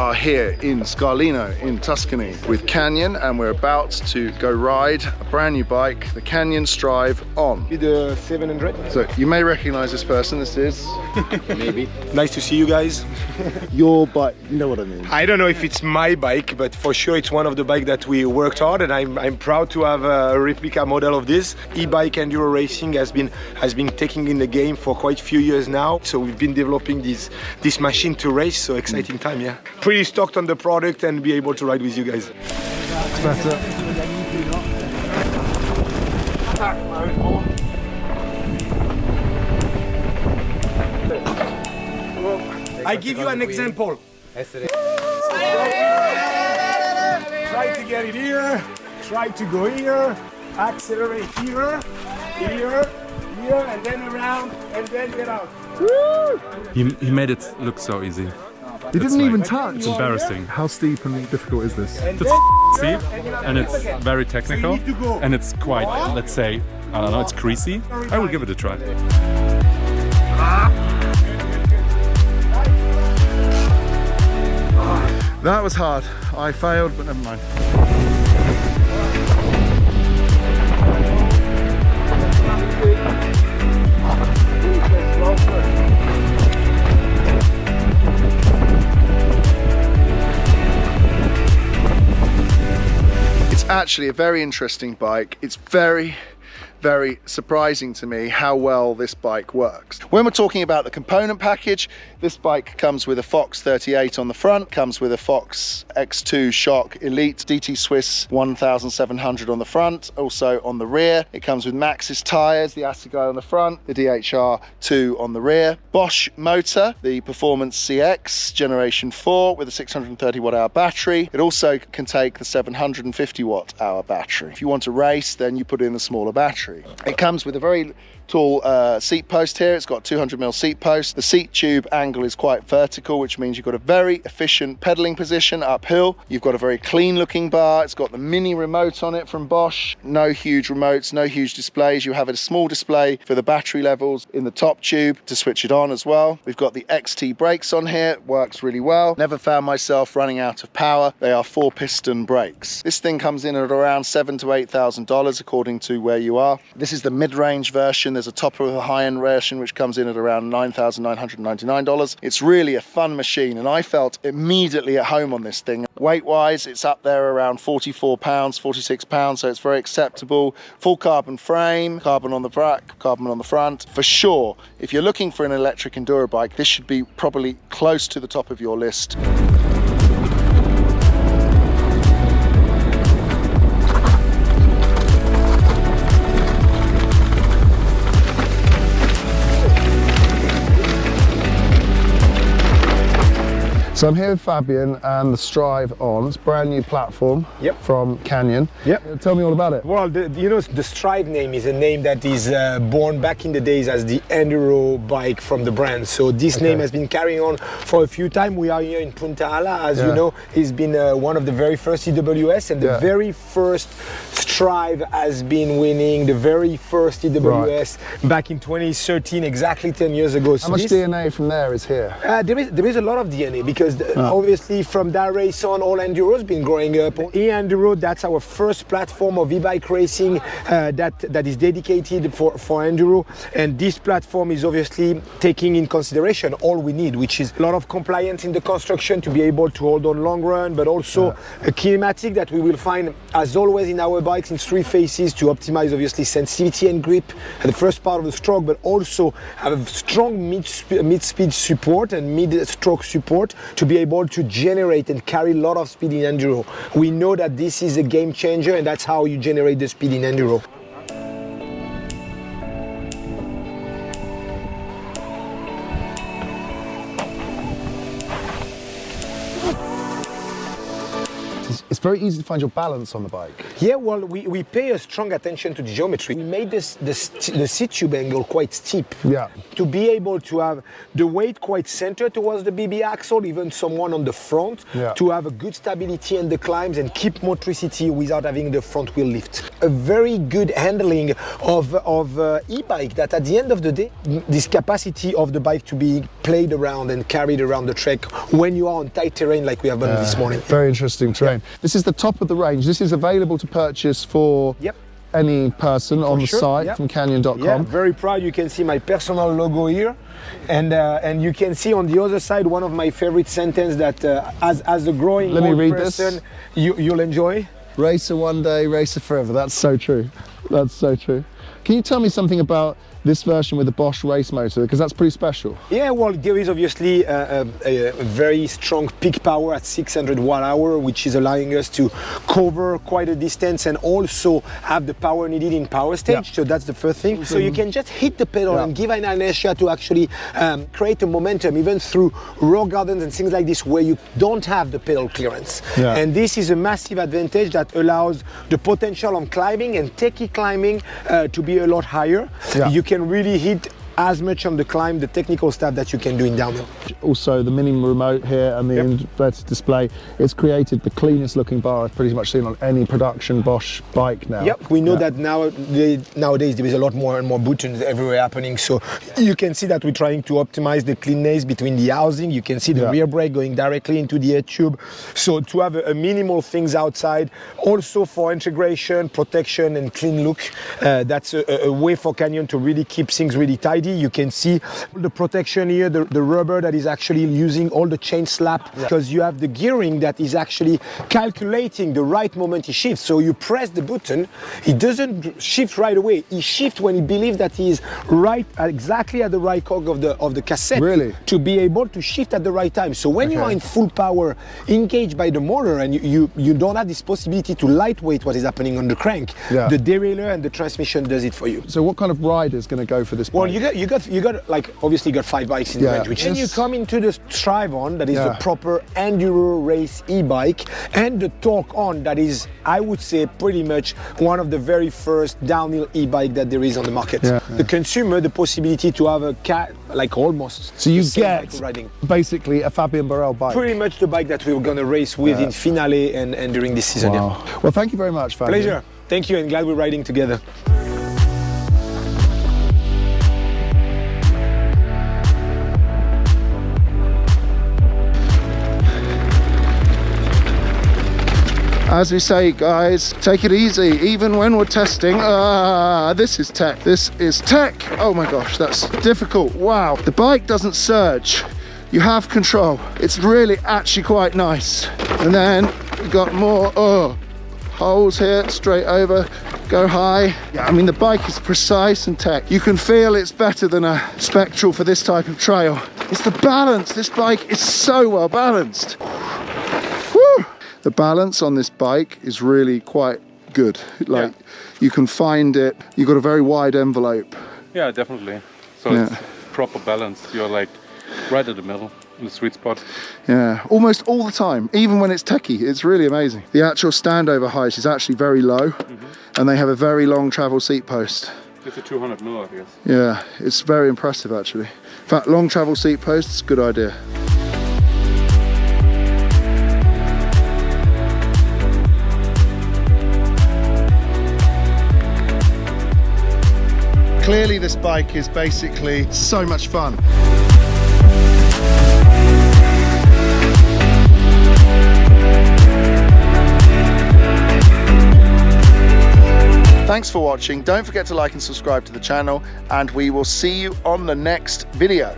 are here in Scarlino in Tuscany with Canyon, and we're about to go ride a brand new bike, the Canyon Strive On. The 700. So you may recognize this person. This is Maybe. Nice to see you guys. your bike, you know what I mean. I don't know if it's my bike, but for sure it's one of the bikes that we worked hard, and I'm proud to have a replica model of this. E-bike enduro racing has been taking in the game for quite a few years now. So we've been developing this machine to race. So exciting time, yeah. Pretty stoked on the product and be able to ride with you guys. It's better. I give you an example. Try to get it here, try to go here, accelerate here, here, and then around, and then get out. He made it look so easy. He didn't even touch. It's embarrassing. How steep and difficult is this? It's steep and it's very technical and it's quite, let's say, I don't know, it's greasy. I will give it a try. That was hard. I failed, but never mind. It's actually a very interesting bike. It's very surprising to me how well this bike works. When we're talking about the component package, this bike comes with a Fox 38 on the front, comes with a Fox X2 Shock Elite DT Swiss 1700 on the front, also on the rear. It comes with Maxxis tyres, the Assegai on the front, the DHR2 on the rear. Bosch motor, the Performance CX Generation 4 with a 630 watt hour battery. It also can take the 750 watt hour battery. If you want to race, then you put in the smaller battery. It comes with a very tall seat post here. It's got 200mm seat post. The seat tube angle is quite vertical, which means you've got a very efficient pedaling position uphill. You've got a very clean looking bar. It's got the mini remote on it from Bosch. No huge remotes, no huge displays. You have a small display for the battery levels in the top tube to switch it on as well. We've got the XT brakes on here. It works really well. Never found myself running out of power. They are 4-piston brakes. This thing comes in at around $7,000 to $8,000 according to where you are. This is the mid-range version. There's a top of a high-end version which comes in at around $9,999. It's really a fun machine, and I felt immediately at home on this thing. Weight-wise, it's up there around 44 pounds, 46 pounds, so it's very acceptable. Full carbon frame, carbon on the back, carbon on the front. For sure, if you're looking for an electric enduro bike, this should be probably close to the top of your list. So I'm here with Fabien and the Strive On. It's a brand new platform from Canyon. Tell me all about it. Well, the Strive name is a name that is born back in the days as the Enduro bike from the brand. So this name has been carrying on for a few times. We are here in Punta Ala, as you know. He's been one of the very first EWS, and the very first Strive has been winning the very first EWS back in 2013, exactly 10 years ago. So how much DNA from there is here? There is a lot of DNA, because obviously from that race on, all Enduro's been growing up. E-Enduro, that's our first platform of e-bike racing that is dedicated for Enduro, and this platform is obviously taking in consideration all we need, which is a lot of compliance in the construction to be able to hold on long run, but also a kinematic that we will find, as always in our bikes, in 3 phases to optimize obviously sensitivity and grip at the first part of the stroke, but also have a strong mid-speed support and mid-stroke support to be able to generate and carry a lot of speed in Enduro. We know that this is a game changer, and that's how you generate the speed in Enduro. It's it's very easy to find your balance on the bike. Yeah, well, we pay a strong attention to the geometry. We made the seat tube angle quite steep. Yeah. To be able to have the weight quite centered towards the BB axle, even someone on the front, to have a good stability in the climbs and keep motricity without having the front wheel lift. A very good handling of e-bike that at the end of the day, this capacity of the bike to be played around and carried around the track when you are on tight terrain like we have done this morning. Very interesting terrain. This is the top of the range. This is available to purchase for any person on the site from canyon.com. Yeah, very proud. You can see my personal logo here. And you can see on the other side one of my favorite sentences that as a growing old person, you'll enjoy. Racer one day, racer forever. That's so true. That's so true. Can you tell me something about this version with the Bosch Race motor, because that's pretty special? Yeah, well, there is obviously a very strong peak power at 600 watt-hour, which is allowing us to cover quite a distance and also have the power needed in power stage. So that's the first thing. So you can just hit the pedal and give an inertia to actually create a momentum, even through rock gardens and things like this, where you don't have the pedal clearance. And this is a massive advantage that allows the potential on climbing and techie climbing to be a lot higher. You can really hit as much on the climb, the technical stuff that you can do in downhill. Also the mini remote here and the inverted display, it's created the cleanest looking bar I've pretty much seen on any production Bosch bike now. We know that nowadays there is a lot more and more buttons everywhere happening, so you can see that we're trying to optimize the cleanness between the housing. You can see the rear brake going directly into the head tube, so to have a minimal things outside, also for integration, protection and clean look. That's a way for Canyon to really keep things really tidy. You can see the protection here, the rubber that is actually using all the chain slap, because you have the gearing that is actually calculating the right moment he shifts. So you press the button, he doesn't shift right away. He shifts when he believes that he is right, exactly at the right cog of the cassette, to be able to shift at the right time. So when you are in full power, engaged by the motor, and you don't have this possibility to lightweight what is happening on the crank, the derailleur and the transmission does it for you. So what kind of rider is going to go for this bike? Well, you got like, obviously you got 5 bikes in the range, which then you come into the Strivon, that is the proper Enduro race e-bike, and the Torque On, that is, I would say, pretty much one of the very first downhill e-bike that there is on the market. The consumer, the possibility to have a like almost. So you get basically a Fabien Barel bike. Pretty much the bike that we were going to race with in finale and during this season. Well, thank you very much, Fabien. Pleasure. Thank you, and glad we're riding together. As we say, guys, take it easy, even when we're testing. This is tech. This is tech. Oh my gosh, that's difficult. Wow. The bike doesn't surge. You have control. It's really actually quite nice. And then we've got more holes here, straight over, go high. Yeah, I mean, the bike is precise and tech. You can feel it's better than a Spectral for this type of trail. It's the balance. This bike is so well balanced. Woo! The balance on this bike is really quite good. Like, you can find it. You've got a very wide envelope. Yeah, definitely. So it's proper balance. You're like right at the middle, in the sweet spot. Yeah, almost all the time, even when it's techie. It's really amazing. The actual standover height is actually very low, and they have a very long travel seat post. It's a 200 mil, I guess. Yeah, it's very impressive actually. In fact, long travel seat posts, good idea. Clearly this bike is basically so much fun. Thanks for watching. Don't forget to like and subscribe to the channel, and we will see you on the next video.